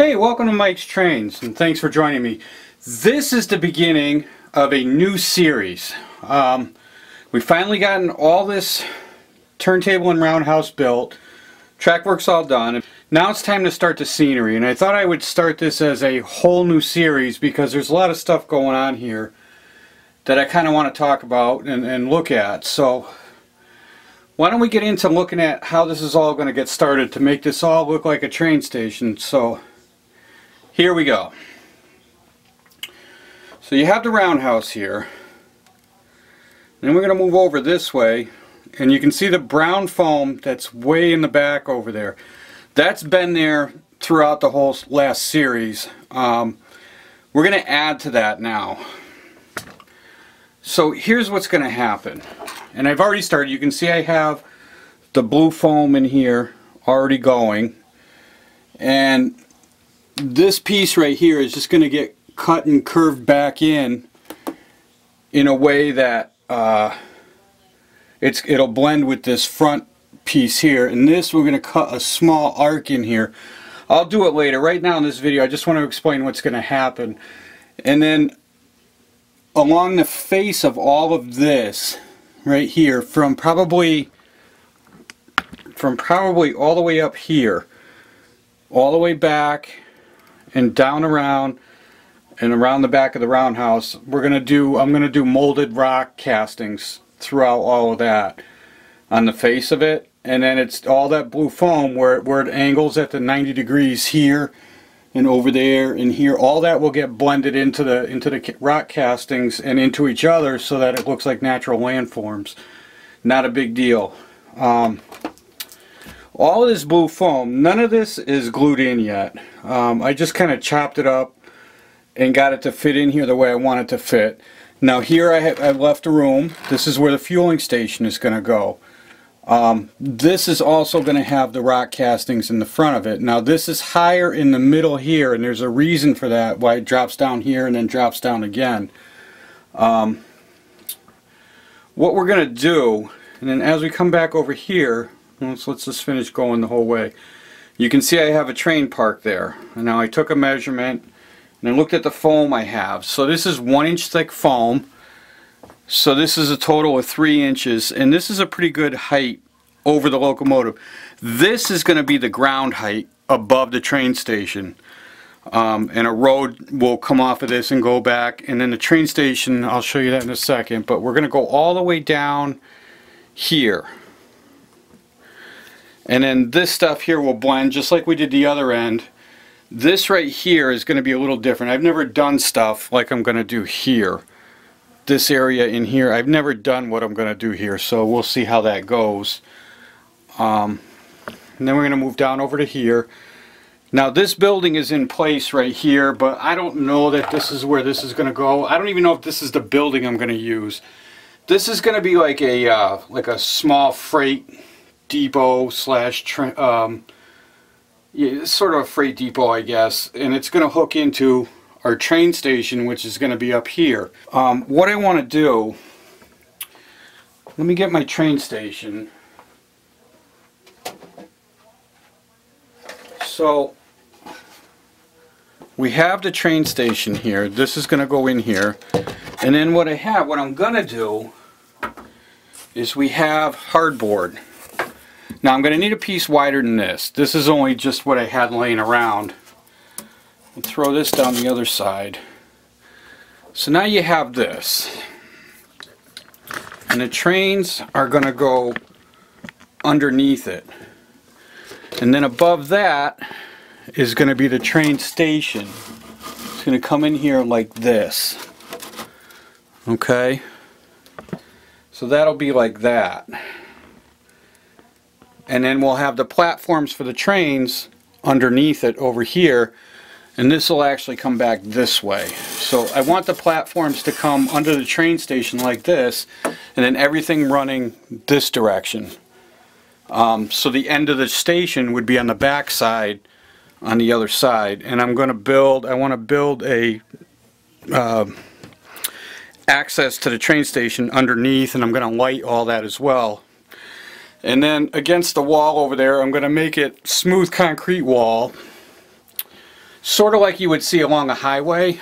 Hey, welcome to Mike's Trains, and thanks for joining me. This is the beginning of a new series. We finally gotten all this turntable and roundhouse built. Track work's all done. Now it's time to start the scenery, and I thought I would start this as a whole new series because there's a lot of stuff going on here that I kind of want to talk about and look at. So why don't we get into looking at how this is all going to get started to make this all look like a train station. So here we go. So you have the roundhouse here. Then we're going to move over this way, and you can see the brown foam that's way in the back over there. That's been there throughout the whole last series. We're going to add to that now. So here's what's going to happen. And I've already started. You can see I have the blue foam in here already going. And this piece right here is just going to get cut and curved back in a way that it'll blend with this front piece here. And this, we're going to cut a small arc in here. I'll do it later. Right now in this video I just want to explain what's going to happen. And then along the face of all of this right here, from probably all the way up here, all the way back and down around and around the back of the roundhouse, I'm going to do molded rock castings throughout all of that on the face of it. And then it's all that blue foam where it angles at the 90 degrees here and over there and here. All that will get blended into the rock castings and into each other so that it looks like natural landforms. Not a big deal. All of this blue foam, none of this is glued in yet. I just kind of chopped it up and got it to fit in here the way I want it to fit. Now here I've left a room. This is where the fueling station is going to go. This is also going to have the rock castings in the front of it. Now this is higher in the middle here, and there's a reason for that, why it drops down here and then drops down again. What we're going to do, and then as we come back over here, let's just finish going the whole way. You can see I have a train park there. And now I took a measurement and I looked at the foam I have. So this is 1 inch thick foam. So this is a total of 3 inches, and this is a pretty good height over the locomotive. This is going to be the ground height above the train station. And a road will come off of this and go back, and then the train station, I'll show you that in a second, but we're going to go all the way down here. And then this stuff here will blend just like we did the other end. This right here is going to be a little different. I've never done stuff like I'm going to do here. This area in here, I've never done what I'm going to do here, so we'll see how that goes. And then we're going to move down over to here. Now this building is in place right here, but I don't know that this is where this is going to go. I don't even know if this is the building I'm going to use. This is going to be like a small freight depot slash yeah, sort of a freight depot, I guess, and it's going to hook into our train station, which is going to be up here. What I want to do, let me get my train station. So we have the train station here. This is going to go in here, and then what I'm going to do is we have hardboard. Now I'm going to need a piece wider than this. This is only just what I had laying around. I'll throw this down the other side. So now you have this. And the trains are going to go underneath it. And then above that is going to be the train station. It's going to come in here like this. Okay? So that'll be like that. And then we'll have the platforms for the trains underneath it over here, and this will actually come back this way. So I want the platforms to come under the train station like this, and then everything running this direction. So the end of the station would be on the back side on the other side, and I want to build a access to the train station underneath, and I'm going to light all that as well. And then against the wall over there, I'm going to make it smooth concrete wall sort of like you would see along a highway.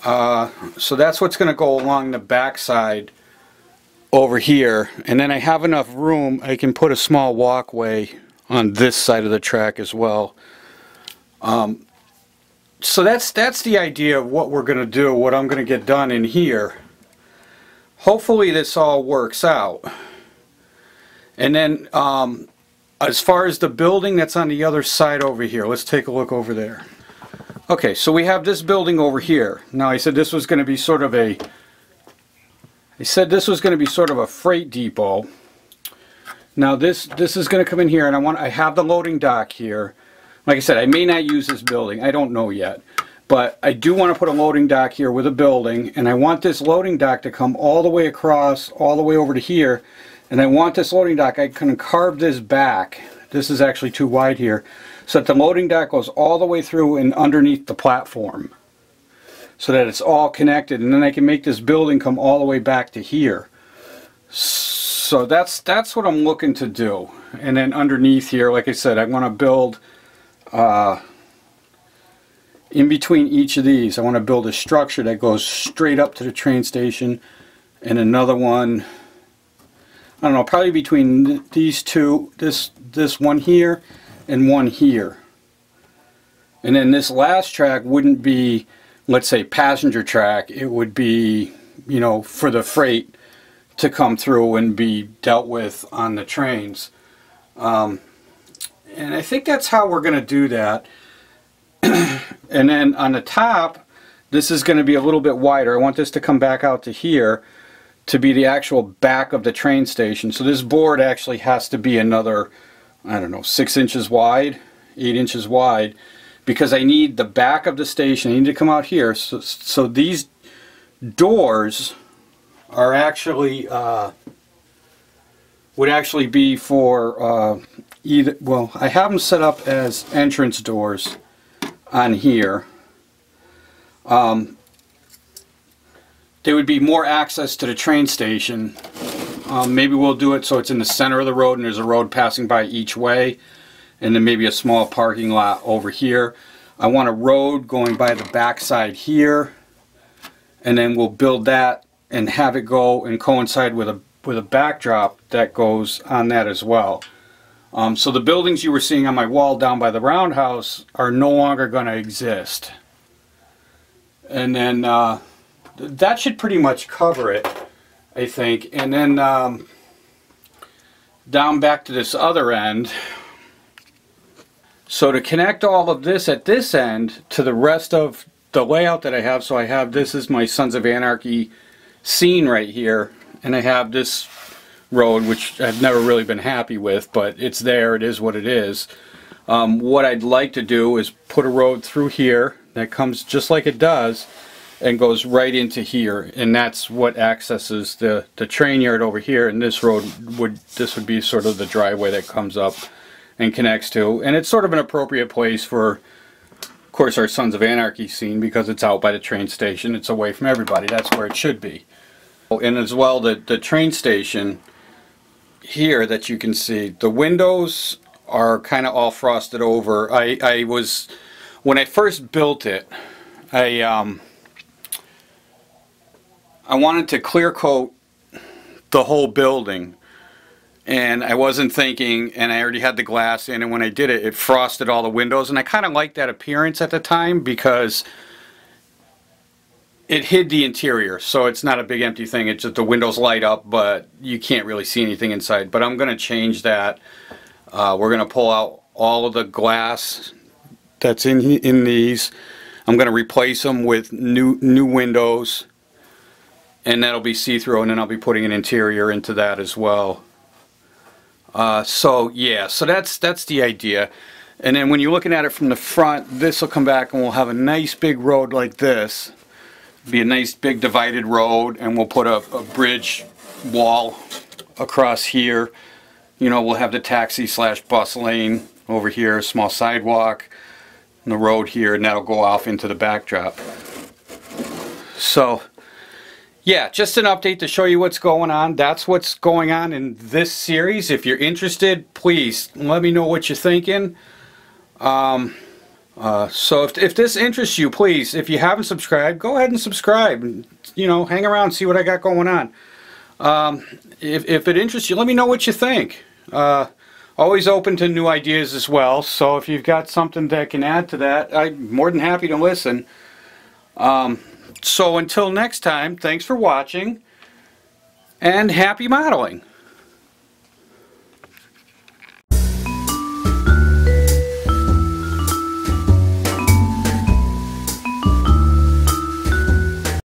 So that's what's going to go along the back side over here, and then I have enough room I can put a small walkway on this side of the track as well. So that's the idea of what we're going to do, what I'm going to get done in here. Hopefully this all works out. And then as far as the building that's on the other side over here, let's take a look over there. Okay, so we have this building over here. Now I said this was going to be sort of a freight depot. Now this is going to come in here, and I have the loading dock here. Like I said, I may not use this building. I don't know yet. But I do want to put a loading dock here with a building, and I want this loading dock to come all the way across, all the way over to here. And I want this loading dock, I can carve this back. This is actually too wide here. So that the loading dock goes all the way through and underneath the platform. So that it's all connected, and then I can make this building come all the way back to here. So that's what I'm looking to do. And then underneath here, like I said, I want to build in between each of these, I want to build a structure that goes straight up to the train station, and another one, I don't know, probably between these two, this one here and one here. And then this last track wouldn't be, let's say, passenger track. It would be, you know, for the freight to come through and be dealt with on the trains. And I think that's how we're going to do that. And then on the top, this is going to be a little bit wider. I want this to come back out to here to be the actual back of the train station. So this board actually has to be another, I don't know, 6 inches wide, 8 inches wide, because I need the back of the station. I need to come out here. So these doors are actually, would actually be for either, well, I have them set up as entrance doors on here. There would be more access to the train station. Maybe we'll do it so it's in the center of the road and there's a road passing by each way, and then maybe a small parking lot over here. I want a road going by the back side here, and then we'll build that and have it go and coincide with a backdrop that goes on that as well. So the buildings you were seeing on my wall down by the roundhouse are no longer going to exist. And then that should pretty much cover it, I think. And then down back to this other end. So to connect all of this at this end to the rest of the layout that I have, so I have, this is my Sons of Anarchy scene right here, and I have this road, which I've never really been happy with, but it's there, it is what it is. What I'd like to do is put a road through here that comes just like it does and goes right into here, and that's what accesses the train yard over here, and this road would be sort of the driveway that comes up and connects to, and it's sort of an appropriate place for, of course, our Sons of Anarchy scene, because it's out by the train station, it's away from everybody, that's where it should be. And as well, the train station here that you can see, the windows are kind of all frosted over. I was, when I first built it, I wanted to clear coat the whole building, and I wasn't thinking, and I already had the glass in, and when I did it, it frosted all the windows, and I kind of liked that appearance at the time because it hid the interior, so it's not a big empty thing. It's just the windows light up, but you can't really see anything inside. But I'm going to change that. We're going to pull out all of the glass that's in these. I'm going to replace them with new windows, and that'll be see-through, and then I'll be putting an interior into that as well. So yeah, so that's the idea. And then when you're looking at it from the front, this will come back and we'll have a nice big road like this. Be a nice big divided road, and we'll put a bridge wall across here. You know, we'll have the taxi / bus lane over here, a small sidewalk, and the road here, and that'll go off into the backdrop. So yeah, just an update to show you what's going on. That's what's going on in this series. If you're interested, please let me know what you're thinking. So if this interests you, please, if you haven't subscribed, go ahead and subscribe. And, you know, hang around and see what I got going on. If it interests you, let me know what you think. Always open to new ideas as well. So if you've got something that can add to that, I'm more than happy to listen. So until next time, thanks for watching and happy modeling.